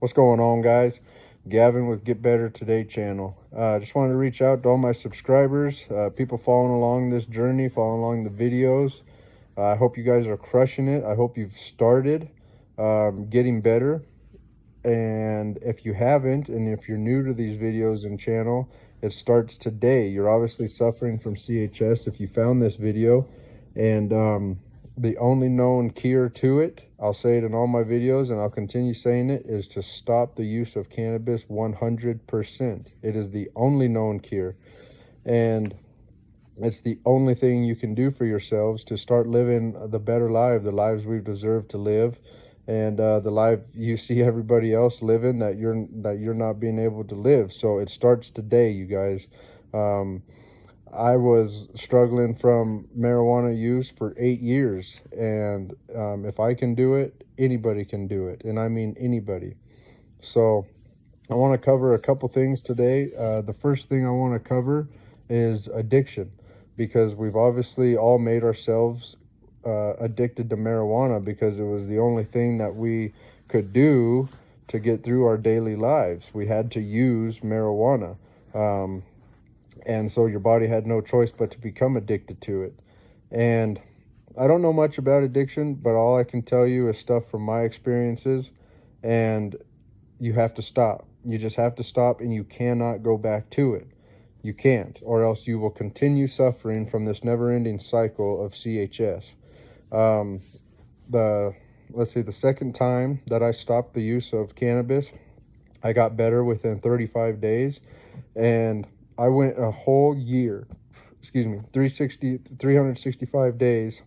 What's going on, guys? Gavin with Get Better Today channel. Just wanted to reach out to all my subscribers, people following along this journey, following along the videos. I hope you guys are crushing it. I hope you've started getting better. And if you haven't, and if you're new to these videos and channel, it starts today. You're obviously suffering from CHS if you found this video. And the only known cure to it, I'll say it in all my videos and I'll continue saying it, is to stop the use of cannabis 100%. It is the only known cure. And it's the only thing you can do for yourselves to start living the better life, the lives we've deserved to live, and the life you see everybody else living that you're not being able to live. So it starts today, you guys. I was struggling from marijuana use for 8 years, and if I can do it, anybody can do it, and I mean anybody. So I want to cover a couple things today. The first thing I want to cover is addiction, because we've obviously all made ourselves addicted to marijuana because it was the only thing that we could do to get through our daily lives. We had to use marijuana. And so your body had no choice but to become addicted to it. And I don't know much about addiction, but all I can tell you is stuff from my experiences. And you have to stop. You just have to stop, and you cannot go back to it. You can't, or else you will continue suffering from this never-ending cycle of CHS. The second time that I stopped the use of cannabis, I got better within 35 days. And I went a whole year, 365 days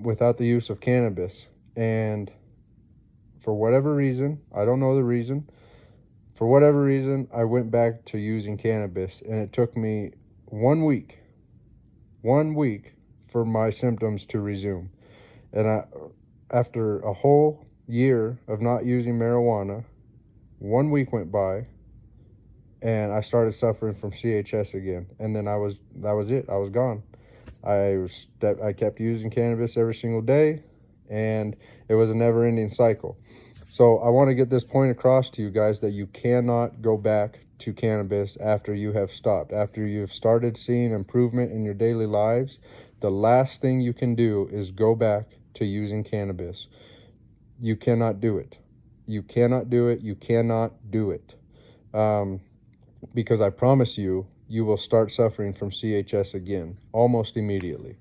without the use of cannabis. And for whatever reason, I don't know the reason, for whatever reason, I went back to using cannabis. And it took me 1 week for my symptoms to resume. And after a whole year of not using marijuana, 1 week went by, and I started suffering from CHS again. And then that was it. I was gone. I kept using cannabis every single day, and it was a never-ending cycle. So I want to get this point across to you guys that you cannot go back to cannabis after you have stopped. After you've started seeing improvement in your daily lives, the last thing you can do is go back to using cannabis. You cannot do it. You cannot do it. You cannot do it. Because I promise you, you will start suffering from CHS again, almost immediately.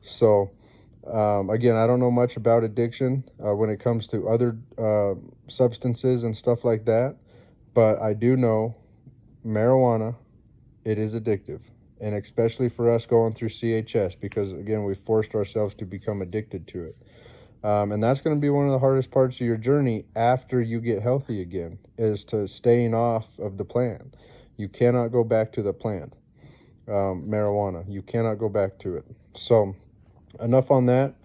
So, again, I don't know much about addiction when it comes to other substances and stuff like that, but I do know marijuana, it is addictive, and especially for us going through CHS, because, again, we forced ourselves to become addicted to it. And that's going to be one of the hardest parts of your journey after you get healthy again, is to staying off of the plant. You cannot go back to the plant, marijuana. You cannot go back to it. So enough on that.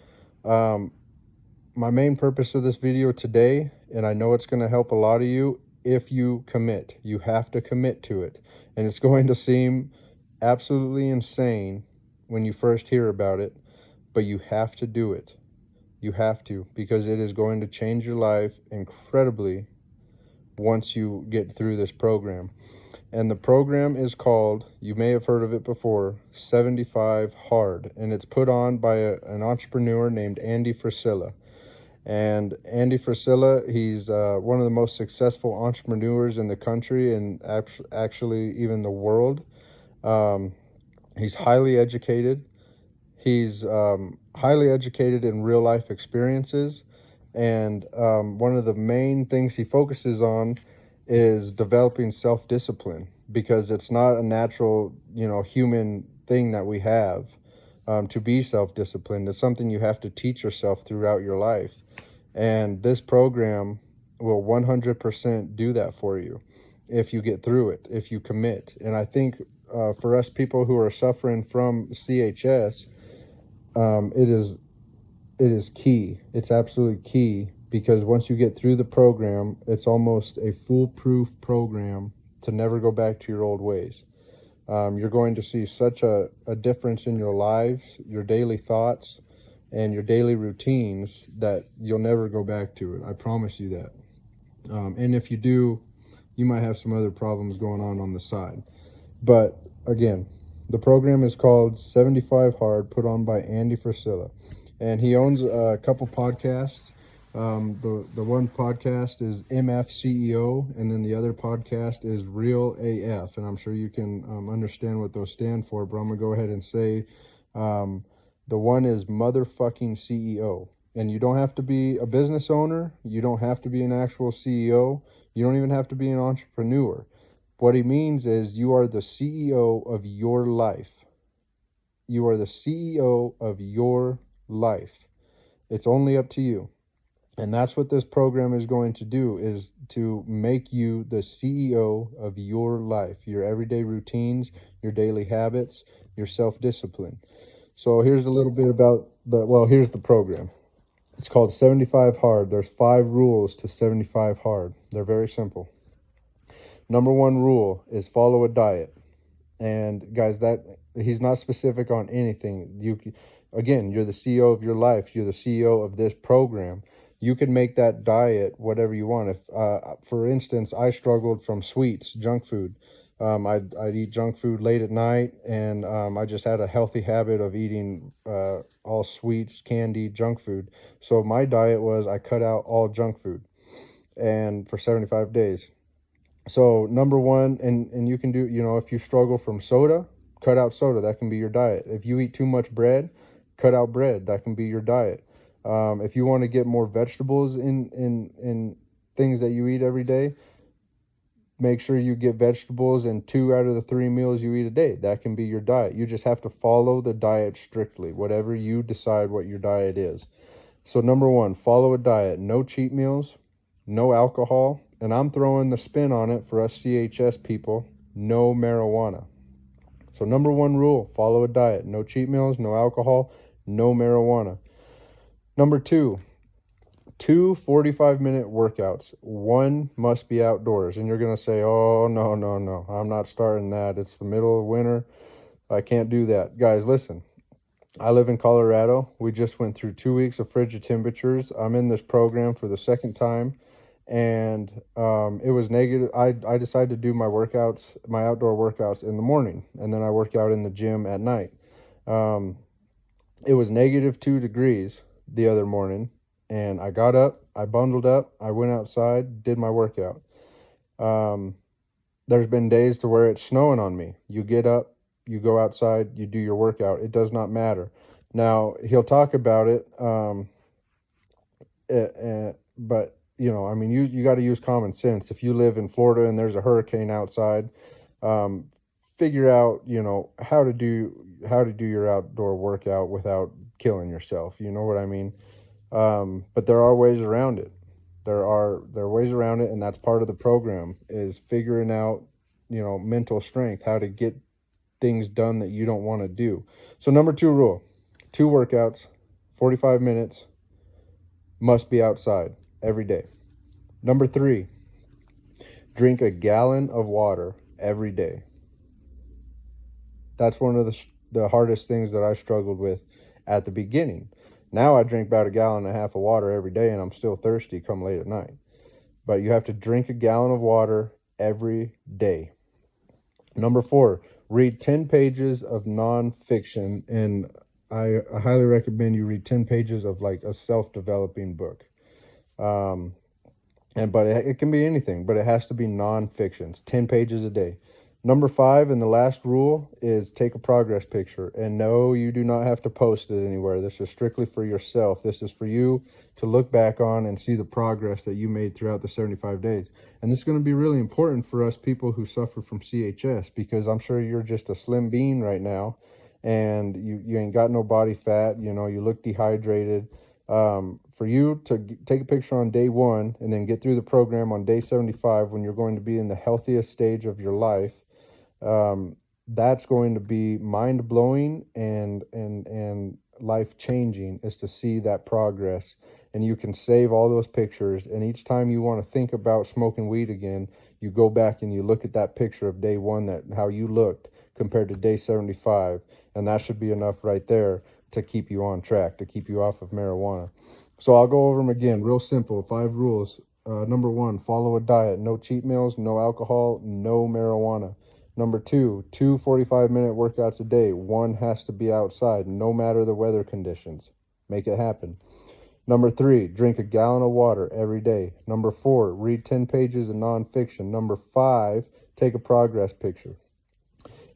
My main purpose of this video today, and I know it's going to help a lot of you if you commit. You have to commit to it. And it's going to seem absolutely insane when you first hear about it, but you have to do it. You have to, because it is going to change your life incredibly once you get through this program. And the program is called, you may have heard of it before, 75 Hard. And it's put on by an entrepreneur named Andy Frisella. And Andy Frisella, he's one of the most successful entrepreneurs in the country, and actually even the world. He's highly educated. He's highly educated in real life experiences. And one of the main things he focuses on is developing self-discipline, because it's not a natural, human thing that we have to be self-disciplined. It's something you have to teach yourself throughout your life. And this program will 100% do that for you if you get through it, if you commit. And I think for us people who are suffering from CHS, it is key. It's absolutely key, because once you get through the program, it's almost a foolproof program to never go back to your old ways. You're going to see such a difference in your lives, your daily thoughts, and your daily routines, that you'll never go back to it. I promise you that. And if you do, you might have some other problems going on the side. But again, the program is called 75 Hard, put on by Andy Frisilla. And he owns a couple podcasts. The one podcast is MF CEO, and then the other podcast is Real AF. And I'm sure you can understand what those stand for, but I'm going to go ahead and say the one is motherfucking CEO. And you don't have to be a business owner. You don't have to be an actual CEO. You don't even have to be an entrepreneur. What he means is you are the CEO of your life. You are the CEO of your life. It's only up to you. And that's what this program is going to do, is to make you the CEO of your life, your everyday routines, your daily habits, your self-discipline. So here's a little bit about here's the program. It's called 75 Hard. There's 5 rules to 75 Hard. They're very simple. Number 1 rule is follow a diet. And guys, that he's not specific on anything. You're the CEO of your life. You're the CEO of this program. You can make that diet whatever you want. If, for instance, I struggled from sweets, junk food. I'd eat junk food late at night, and I just had a healthy habit of eating all sweets, candy, junk food. So my diet was I cut out all junk food, and for 75 days. So number 1, and you can do, if you struggle from soda, cut out soda. That can be your diet. If you eat too much bread, cut out bread. That can be your diet. If you want to get more vegetables in things that you eat every day, make sure you get vegetables in 2 out of the 3 meals you eat a day. That can be your diet. You just have to follow the diet strictly, whatever you decide what your diet is. So number 1, follow a diet. No cheat meals, no alcohol, and I'm throwing the spin on it for us CHS people, no marijuana. So number 1 rule, follow a diet. No cheat meals, no alcohol, no marijuana. Number 2, 2 45-minute workouts. 1 must be outdoors. And you're going to say, oh, no, I'm not starting that. It's the middle of winter. I can't do that. Guys, listen. I live in Colorado. We just went through 2 weeks of frigid temperatures. I'm in this program for the second time, and it was negative. I decided to do my outdoor workouts in the morning, and then I work out in the gym at night. It was negative 2 degrees the other morning, and I got up, I bundled up, I went outside, did my workout. There's been days to where it's snowing on me. You get up, you go outside, you do your workout. It does not matter. Now, he'll talk about it, but, you got to use common sense. If you live in Florida and there's a hurricane outside, figure out, how to do your outdoor workout without killing yourself. You know what I mean? But there are ways around it. There are ways around it, and that's part of the program, is figuring out, mental strength, how to get things done that you don't want to do. So number 2 rule, 2 workouts, 45 minutes, must be outside every day. Number 3, drink a gallon of water every day. That's one of the hardest things that I struggled with at the beginning. Now I drink about 1.5 gallons of water every day, and I'm still thirsty come late at night. But you have to drink 1 gallon of water every day. Number 4, read 10 pages of nonfiction, and I highly recommend you read 10 pages of like a self-developing book. But it can be anything, but it has to be nonfictions, 10 pages a day. Number 5, and the last rule, is take a progress picture. And no, you do not have to post it anywhere. This is strictly for yourself. This is for you to look back on and see the progress that you made throughout the 75 days. And this is going to be really important for us people who suffer from CHS, because I'm sure you're just a slim bean right now, and you ain't got no body fat. You look dehydrated. For you to take a picture on day 1 and then get through the program on day 75, when you're going to be in the healthiest stage of your life, that's going to be mind-blowing and life-changing, is to see that progress. And you can save all those pictures, and each time you want to think about smoking weed again, you go back and you look at that picture of day 1, how you looked compared to day 75, and that should be enough right there to keep you on track, to keep you off of marijuana. So I'll go over them again, real simple, 5 rules. Number 1, follow a diet. No cheat meals, no alcohol, no marijuana. Number 2, 45-minute workouts a day. One has to be outside, no matter the weather conditions. Make it happen. Number 3, drink a gallon of water every day. Number 4, read 10 pages of nonfiction. Number 5, take a progress picture.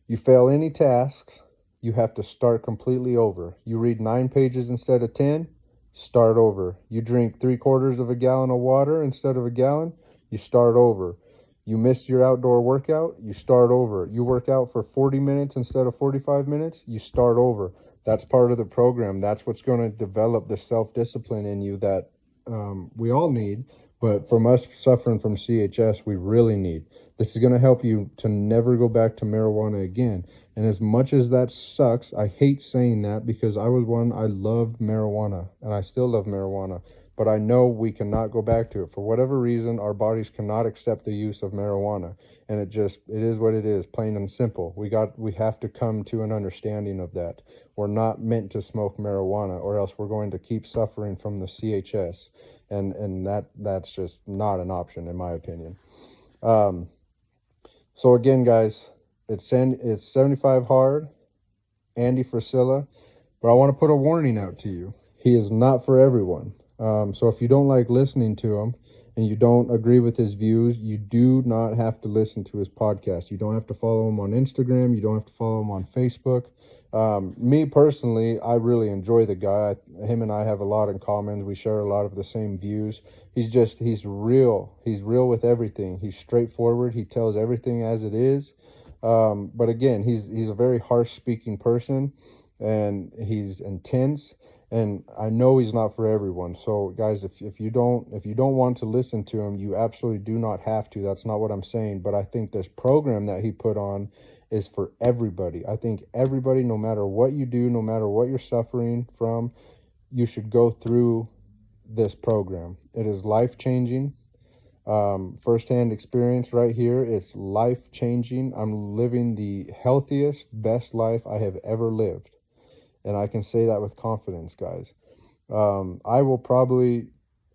You fail any tasks, you have to start completely over. You read 9 pages instead of 10, start over. You drink 3/4 of a gallon of water instead of a gallon, you start over. You miss your outdoor workout, you start over. You work out for 40 minutes instead of 45 minutes, you start over. That's part of the program. That's what's going to develop the self-discipline in you that we all need. But from us suffering from CHS, we really need. This is going to help you to never go back to marijuana again. And as much as that sucks, I hate saying that because I was one, I loved marijuana and I still love marijuana. But I know we cannot go back to it. For whatever reason, our bodies cannot accept the use of marijuana. And it is what it is, plain and simple. We have to come to an understanding of that. We're not meant to smoke marijuana, or else we're going to keep suffering from the CHS. And that's just not an option, in my opinion. So again, guys, it's 75 hard, Andy Frisella. But I want to put a warning out to you. He is not for everyone. So if you don't like listening to him and you don't agree with his views, you do not have to listen to his podcast. You don't have to follow him on Instagram. You don't have to follow him on Facebook. Me personally, I really enjoy the guy. Him and I have a lot in common. We share a lot of the same views. He's real. He's real with everything. He's straightforward. He tells everything as it is. But again, he's a very harsh speaking person, and he's intense. And I know he's not for everyone. So guys, if you don't want to listen to him, you absolutely do not have to. That's not what I'm saying. But I think this program that he put on is for everybody. I think everybody, no matter what you do, no matter what you're suffering from, you should go through this program. It is life-changing. Firsthand experience right here. It's life-changing. I'm living the healthiest, best life I have ever lived. And I can say that with confidence, guys. I will probably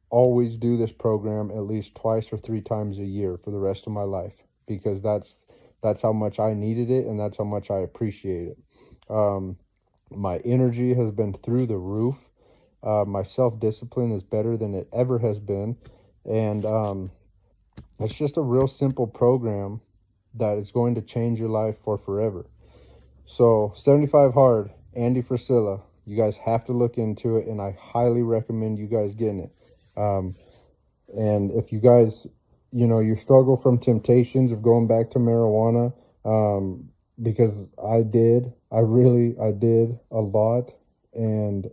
always do this program at least 2 or 3 times a year for the rest of my life, because that's how much I needed it, and that's how much I appreciate it. My energy has been through the roof. My self-discipline is better than it ever has been. And it's just a real simple program that is going to change your life for forever. So 75 Hard, Andy Frisella, you guys have to look into it, and I highly recommend you guys getting it. And if you guys, you struggle from temptations of going back to marijuana, because I did a lot, and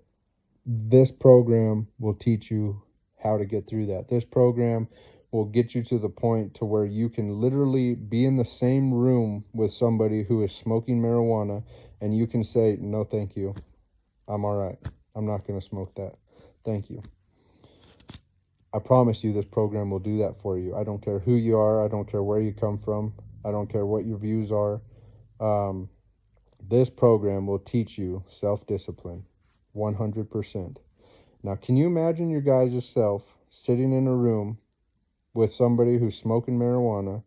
this program will teach you how to get through that. This program will get you to the point to where you can literally be in the same room with somebody who is smoking marijuana, and you can say, no, thank you. I'm all right. I'm not going to smoke that. Thank you. I promise you this program will do that for you. I don't care who you are. I don't care where you come from. I don't care what your views are. This program will teach you self-discipline, 100%. Now, can you imagine your guys' self sitting in a room with somebody who's smoking marijuana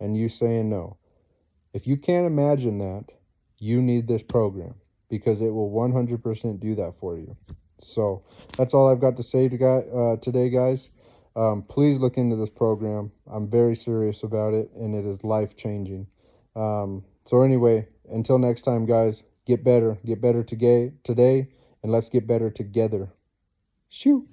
and you saying no? If you can't imagine that, you need this program, because it will 100% do that for you. So that's all I've got to say today, guys. Please look into this program. I'm very serious about it, and it is life-changing. So anyway, until next time, guys, get better today, and let's get better together. Shoo!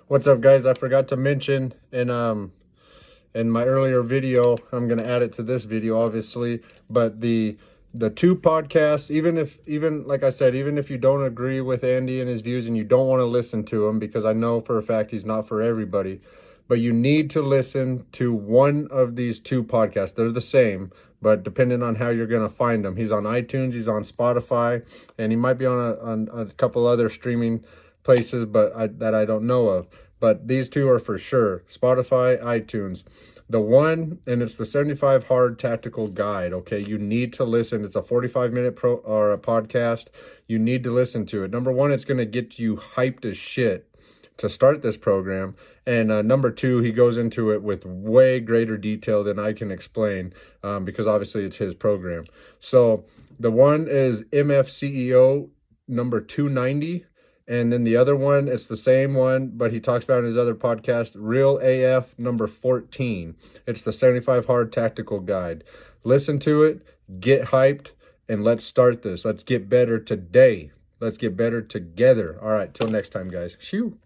What's up, guys? I forgot to mention in my earlier video, I'm going to add it to this video, obviously, but the 2 podcasts, even like I said, even if you don't agree with Andy and his views and you don't want to listen to him, because I know for a fact he's not for everybody, but you need to listen to one of these 2 podcasts. They're the same, but depending on how you're going to find them. He's on iTunes, he's on Spotify, and he might be on a couple other streaming places, but that I don't know of. But these 2 are for sure: Spotify, iTunes. The one, and it's the 75 Hard Tactical Guide. Okay, you need to listen. It's a 45-minute podcast. You need to listen to it. Number 1, it's going to get you hyped as shit to start this program. And number two, he goes into it with way greater detail than I can explain, because obviously it's his program. So the one is MFCEO number 290. And then the other one, it's the same one, but he talks about in his other podcast, Real AF number 14. It's the 75 Hard Tactical Guide. Listen to it, get hyped, and let's start this. Let's get better today. Let's get better together. All right, till next time, guys. Shoo.